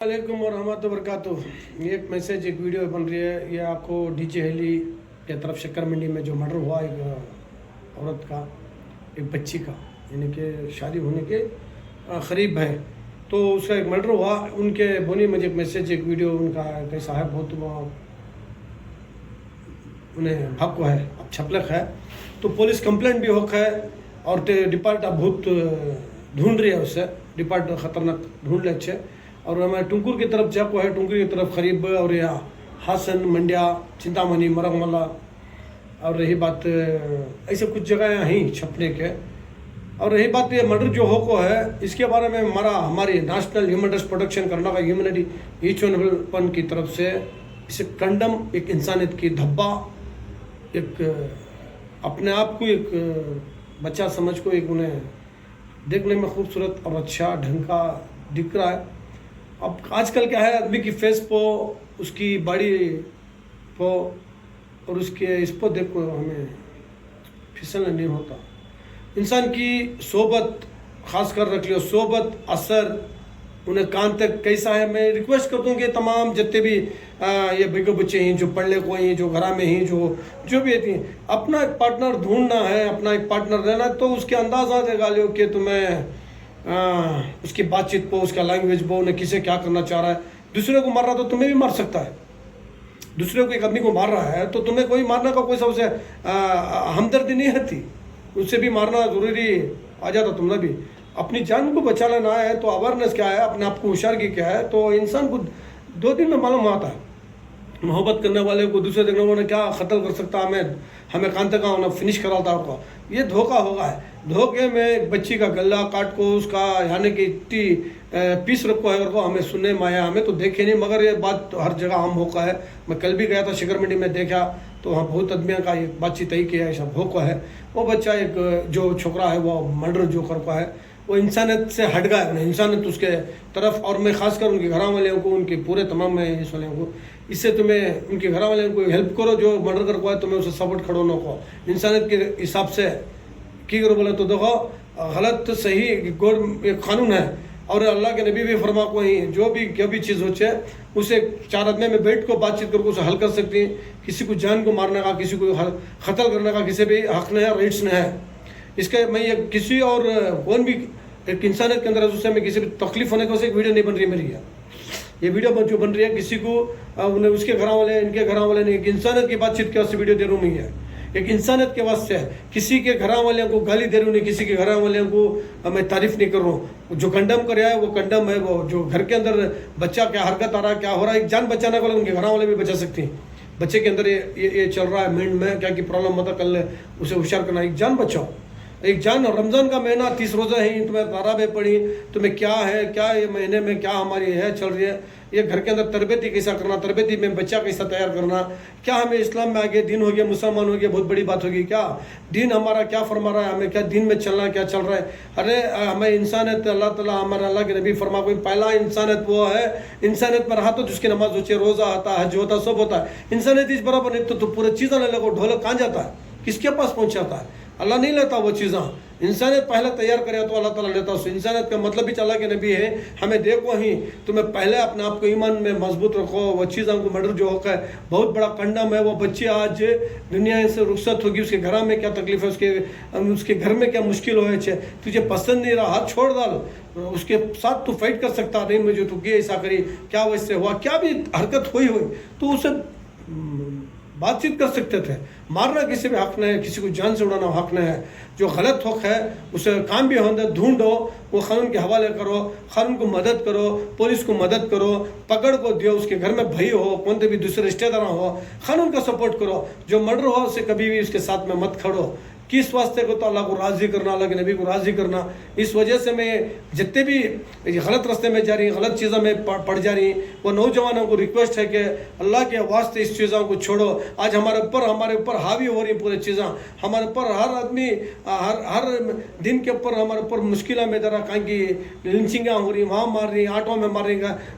वालेकुम वरहमतुल्लाहि वबरकातुह। ये एक मैसेज एक वीडियो बन रही है। ये आपको डीजे हेली के तरफ शक्कर मंडी में जो मर्डर हुआ एक औरत का, एक बच्ची का, यानी कि शादी होने के करीब है, तो उसका एक मर्डर हुआ। उनके बोनी मुझे एक मैसेज एक वीडियो उनका कई साहब बहुत उन्हें भक है, अब छपलक है, तो पुलिस कंप्लेंट भी होक है और डिपार्ट बहुत ढूंढ रही है, उससे डिपार्ट खतरनाक ढूंढ ले अच्छे। और हमारे टुंकुर की तरफ जाको है, टुंकुर की तरफ करीब, और यहाँ हासन, मंडिया, चिंतामणि, मरगमला, और रही बात ऐसे कुछ जगह हैं छपने के। और रही बात ये मर्डर जो हो को है, इसके बारे में हमारी नेशनल ह्यूमन राइट्स प्रोटेक्शन करना का ह्यूमनिटी ईच पन की तरफ से इसे कंडम, एक इंसानियत की धब्बा, एक अपने आप को एक बच्चा समझ को एक उन्हें देखने में खूबसूरत और अच्छा ढंग का दिख रहा है। अब आजकल क्या है, आदमी की फेस को, उसकी बॉडी को और उसके इस पर देखो हमें फिसलना नहीं होता। इंसान की सोबत खास कर रख लियो, सोबत असर उन्हें कान तक कैसा है। मैं रिक्वेस्ट करता हूँ कि तमाम जितने भी ये बिगो बच्चे हैं, जो पढ़ने को हैं, जो घरा में हैं, जो भी थी, अपना एक पार्टनर ढूंढना है, अपना एक पार्टनर रहना, तो उसके अंदाजा देगा लियो कि तुम्हें उसकी बातचीत को, उसका लैंग्वेज वो, उन्हें किसे क्या करना चाह रहा है। दूसरे को मार रहा तो तुम्हें भी मार सकता है। दूसरे को एक आदमी को मार रहा है तो तुम्हें कोई मारने का कोई सबसे हमदर्दी नहीं रहती, उससे भी मारना ज़रूरी आ जाता। तुमने भी अपनी जान को बचा लेना है, तो अवेयरनेस क्या है, अपने आप को होशियारगी क्या है, तो इंसान को 2 दिन में मालूम आता है। मोहब्बत करने वाले को दूसरे देखने वाले क्या कत्ल कर सकता, हमें कान तक होना फिनिश कराता आपको, ये धोखा होगा है। धोखे में एक बच्ची का गला काट को उसका यानी कि इतनी पीस रखो है, और को हमें सुनने में आया, हमें तो देखे नहीं, मगर ये बात हर जगह आम होका है। मैं कल भी गया था शिकर मंडी में, देखा तो वहाँ बहुत आदमियों का एक बातचीत ही किया है, सब होका है। वो बच्चा एक जो छोकरा है वो मर्डर जो करता है, वो इंसानियत से हट गया है, इंसानियत उसके तरफ। और मैं खासकर उनके घर वाले को, उनके पूरे तमाम में इस वाले को, इससे तुम्हें उनके घर वाले को हेल्प करो, जो मर्डर कर पाए तुम्हें उसे सपोर्ट खड़ो न को, इंसानियत के हिसाब से की करो। बोले तो देखो गलत सही गोड एक कानून है, और अल्लाह के नबी भी फरमा को ही जो भी चीज़ हो चाहे उसे 4 आदमी में बैठ को बातचीत करके उसे हल कर सकती है। किसी को जान को मारने का, किसी को कत्ल करने का किसी भी हक नहीं है, राइट्स नहीं है। इसके मैं ये किसी और कौन भी एक इंसानियत के अंदर उससे में किसी भी तकलीफ होने का एक वीडियो नहीं बन रही है मेरी। ये वीडियो जो बन रही है किसी को उन्हें उसके घर वाले, इनके घर वाले ने, एक इंसानियत की बातचीत के वास्ते वीडियो दे रहा हूँ मैं, एक इंसानियत के वास्ते है। किसी के घर वाले को गाली दे रहा हूँ नहीं, किसी के घर वाले को मैं तारीफ नहीं कर रहा हूँ। जो कंडम कर रहा है वो कंडम है, वो जो घर के अंदर बच्चा क्या हरकत आ रहा है, क्या हो रहा है, एक जान बचाने वाले उनके घर वाले भी बचा सकते हैं। बच्चे के अंदर ये चल रहा है माइंड में क्या की प्रॉब्लम होता, कल उसे होशियार करना, एक जान बचाओ, एक जान। रमज़ान का महीना 30 रोज़ा है, तुम्हें ताराबे पड़ी, तुम्हें क्या है, क्या ये महीने में क्या हमारी है चल रही है, ये घर के अंदर तरबियती कैसा करना, तरबियती में बच्चा कैसा तैयार करना, क्या हमें इस्लाम में आगे दिन हो गया, मुसलमान हो गया, बहुत बड़ी बात होगी। क्या दीन हमारा क्या फरमा रहा है, हमें क्या दीन में चलना है, क्या चल रहा है। अरे हमें इंसानियत, अल्लाह ताला हमारे अल्लाह के नबी फरमा कोई पहला इंसानियत वो है, इंसानियत में रहा तो जिसकी नमाज होती है, रोज़ा आता है, हज होता है, सब होता है। इंसानियत इस बराबर नहीं तो पूरे चीज़ें ले लो, ढोलक कहाँ जाता है, किसके पास पहुँचाता है, अल्लाह नहीं लेता वो चीज़ें। इंसानियत पहले तैयार करे तो अल्लाह ताला लेता है। इंसानियत का मतलब भी चला के नबी है, हमें देखो ही तुम्हें पहले अपने आप को ईमान में मजबूत रखो। वो चीज़ों को मर्डर जो होता है बहुत बड़ा कंडम है। वो बच्ची आज दुनिया से रुखसत होगी, उसके घर में क्या तकलीफ है, उसके घर में क्या मुश्किल हो, तुझे पसंद नहीं रहा, हाथ छोड़ डाल, उसके साथ तू फाइट कर सकता नहीं, मुझे तू ये ऐसा करी, क्या वैसे हुआ, क्या भी हरकत हुई तो उसे बातचीत कर सकते थे। मारना किसी भी हक नहीं है, किसी को जान से उड़ाना हक नहीं है। जो गलत हक है उसे काम भी होता है, ढूंढो, वो कानून के हवाले करो, कानून को मदद करो, पुलिस को मदद करो, पकड़ को दियो। उसके घर में भाई हो, कौन भी दूसरे रिश्तेदार हो, कानून का सपोर्ट करो। जो मर्डर हो उसे कभी भी उसके साथ में मत खड़ो। किस वास्ते को तो अल्लाह को राज़ी करना, अल्लाह के नबी को राज़ी करना। इस वजह से मैं जितने भी गलत रास्ते में जा रही, गलत चीज़ों में पड़ जा रही, वो नौजवानों को रिक्वेस्ट है कि अल्लाह के वास्ते इस चीज़ों को छोड़ो। आज हमारे ऊपर हावी हो रही पूरी चीज़ें, हमारे ऊपर हर आदमी हर दिन के ऊपर हमारे ऊपर मुश्किल में जरा कहीं की लिंचिंगा हो रही, वहाँ मार रही, ऑटो में मार रही,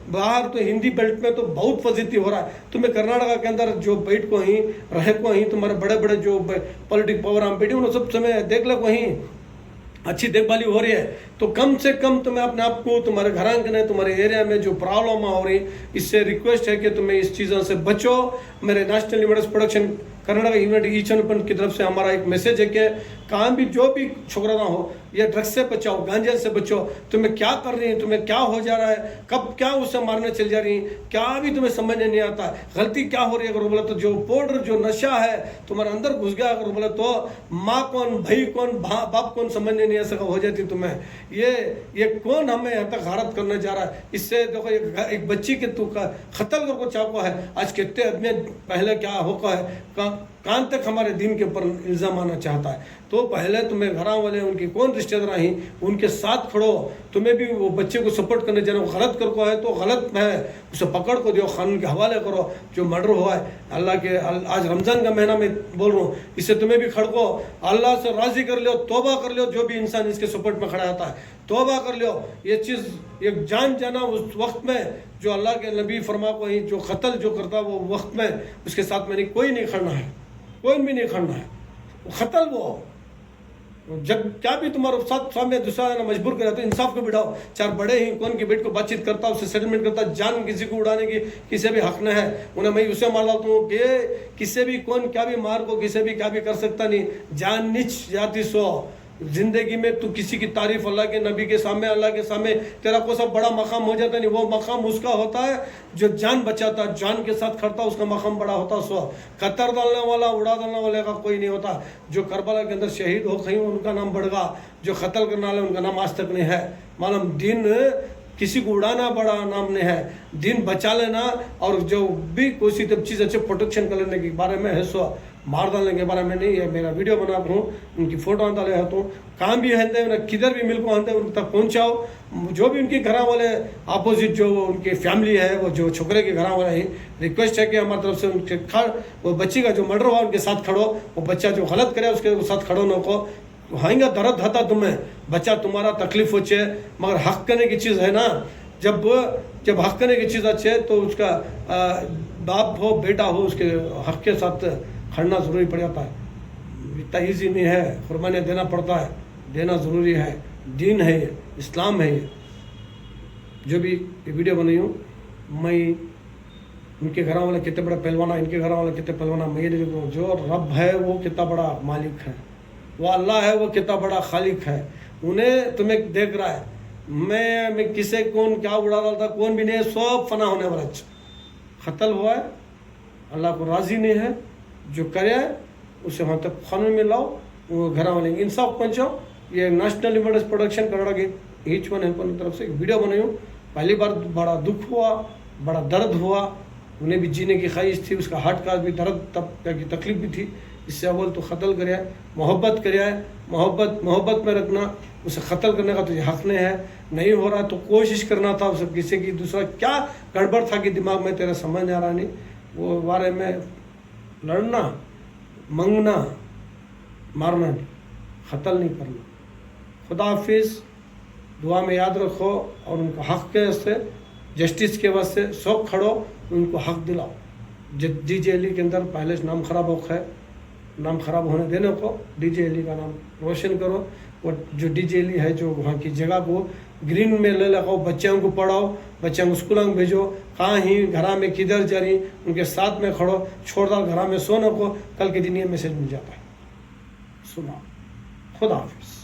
बाहर तो हिंदी बेल्ट में तो बहुत फजीती हो रहा है। तुम्हें कर्नाटका के अंदर जो बैठ को ही रहे को ही तुम्हारे बड़े बड़े जो पॉलिटिक पावर हम बैठे सब समय देख लो, वहीं अच्छी देखभाली हो रही है, तो कम से कम तुम्हें अपने आप को, तुम्हारे घरांगने, तुम्हारे एरिया में जो प्रॉब्लम हो रही, इससे रिक्वेस्ट है कि तुम्हें इस चीज़ों से बचो। मेरे national limited production Karnataka unit ईचन की तरफ से हमारा एक मैसेज है कि कहाँ भी जो भी छोकरा ना हो, ये ड्रग्स से बचाओ, गांजे से बचो। तुम्हें क्या कर रही है, तुम्हें क्या हो जा रहा है, कब क्या उसे मारने चल जा रही, क्या भी तुम्हें समझ नहीं आता, गलती क्या हो रही है। अगर बोला तो जो पाउडर, जो नशा है तुम्हारे अंदर घुस गया, अगर बोला तो माँ कौन, भाई कौन, बाप कौन समझने नहीं आ सका हो जाती तुम्हें। ये कौन हमें यहाँ तक गारत करने जा रहा है। इससे देखो एक बच्ची के तू का कत्ल करको चाहता है, आज कितने आदमी पहले क्या होगा है, कान तक हमारे दीन के ऊपर इल्ज़ाम आना चाहता है। तो पहले तुम्हें घर वाले, उनके कौन रिश्तेदार आई, उनके साथ खड़ो। तुम्हें भी वो बच्चे को सपोर्ट करने जाना, गलत कर को है तो गलत है, उसे पकड़ को दो, कानून के हवाले करो। जो मर्डर हुआ है अल्लाह के, आज रमज़ान का महीना में बोल रहा हूँ, इससे तुम्हें भी खड़को, अल्लाह से राज़ी कर लो, तौबा कर लो। जो भी इंसान इसके सपोर्ट में खड़ा आता है, तौबा कर लो। ये चीज़ एक जान जाना उस वक्त में जो अल्लाह के नबी फरमा को ही जो कत्ल जो करता वो वक्त में उसके साथ में कोई नहीं खड़ना है, कोई भी नहीं खड़ना है। वो कत्ल वो जब क्या भी तुम्हारे साथ सामने दूसरा ना मजबूर करे तो इंसाफ को बिठाओ। चार बड़े ही कौन की बेट को बातचीत करता, उससे सेटलमेंट करता, जान किसी को उड़ाने की किसी भी हक न है। उन्हें मैं उसे मार डालता हूँ कि किसी भी कौन क्या भी मार को किसी भी क्या भी कर सकता नहीं। जान नीच जाती सो जिंदगी में तू किसी की तारीफ अल्लाह के नबी के सामने, अल्लाह के सामने तेरा को सब बड़ा मकाम हो जाता नहीं। वो मकाम उसका होता है जो जान बचाता, जान के साथ खड़ता, उसका मकाम बड़ा होता। सो कतर डालने वाला, उड़ा डालने वाले का कोई नहीं होता। जो करबला के अंदर शहीद हो गई उनका नाम बढ़गा, जो कत्ल करने वाले उनका नाम आज तक नहीं है। मालूम दिन किसी को उड़ाना बड़ा नाम नहीं है, दिन बचा लेना। और जो भी कोई सी चीज़ अच्छे प्रोटेक्शन कर लेने के बारे में है, सो मार डालने के बारे में नहीं। ये मेरा वीडियो बना हूँ, उनकी फ़ोटो डाले हूँ, कहाँ भी है किधर भी मिल को आते उन तक पहुँचाओ। जो भी उनके घर वाले अपोजिट जो उनकी फैमिली है, वो जो छोकरे के घर वाले हैं, रिक्वेस्ट है कि हमारी तरफ से उनके वो बच्ची का जो मर्डर हुआ उनके साथ खड़ो। वो बच्चा जो गलत करे उसके साथ खड़ो न को हाइंगा दर्द था तुम्हें, बच्चा तुम्हारा तकलीफ हो चे, मगर हक करने की चीज़ है ना। जब हक करने की चीज़ अच्छे तो उसका बाप हो बेटा हो उसके हक के साथ खड़ना ज़रूरी पड़ जाता है। इतना ईजी नहीं है, कुर्बानी देना पड़ता है, देना ज़रूरी है। दीन है ये, इस्लाम है ये। जो भी ये वीडियो बनाई हूँ, मैं उनके घर वाले कितने बड़ा पहलवाना, इनके घर वाले कितने पहलवाना, मैं ये नहीं देखूँ। जो रब है वो कितना बड़ा मालिक है, वो अल्लाह है वो कितना बड़ा खालिक है। उन्हें तुम्हें देख रहा है। मैं किसे कौन क्या उड़ा रहा था, कौन भी नहीं, सब फना होने वाला। कत्ल हुआ है, अल्लाह को राज़ी नहीं है, जो करे उसे वहाँ तक कानून में लाओ, वो घर वाले इंसाफ पहुँचाओ। ये national limited production Karnataka each one helper की तरफ से एक वीडियो बनाई हूँ। पहली बार बड़ा दुख हुआ, बड़ा दर्द हुआ। उन्हें भी जीने की ख्वाहिश थी, उसका हार्ट का भी दर्द तब की तकलीफ भी थी। इससे अव्वल तो कत्ल करे, मोहब्बत करे, मोहब्बत में रखना। उसे कत्ल करने का तुझे हक नहीं है। नहीं हो रहा तो कोशिश करना था। उसे किसी की दूसरा क्या गड़बड़ था कि दिमाग में तेरा समझ नहीं आ रहा नहीं, वो बारे में लड़ना, मंगना, मारना नहीं, कत्ल नहीं करना। खुदा हाफिज़, दुआ में याद रखो और उनका हक के वास्ते, जस्टिस के वास्ते सब खड़ो, उनको हक दिलाओ। DJ अली के अंदर पहले से नाम खराब हो है, नाम खराब होने देने को DJ अली का नाम रोशन करो। और जो DJ अली है जो वहाँ की जगह को ग्रीन में ले लगाओ, बच्चों को पढ़ाओ, बच्चों को स्कूल में भेजो। कहाँ ही घर में किधर जा रही, उनके साथ में खड़ो, छोड़ डाल घर में सोने को, कल के दिन ये मैसेज मिल जाता है। सुना। खुदा हाफिज़।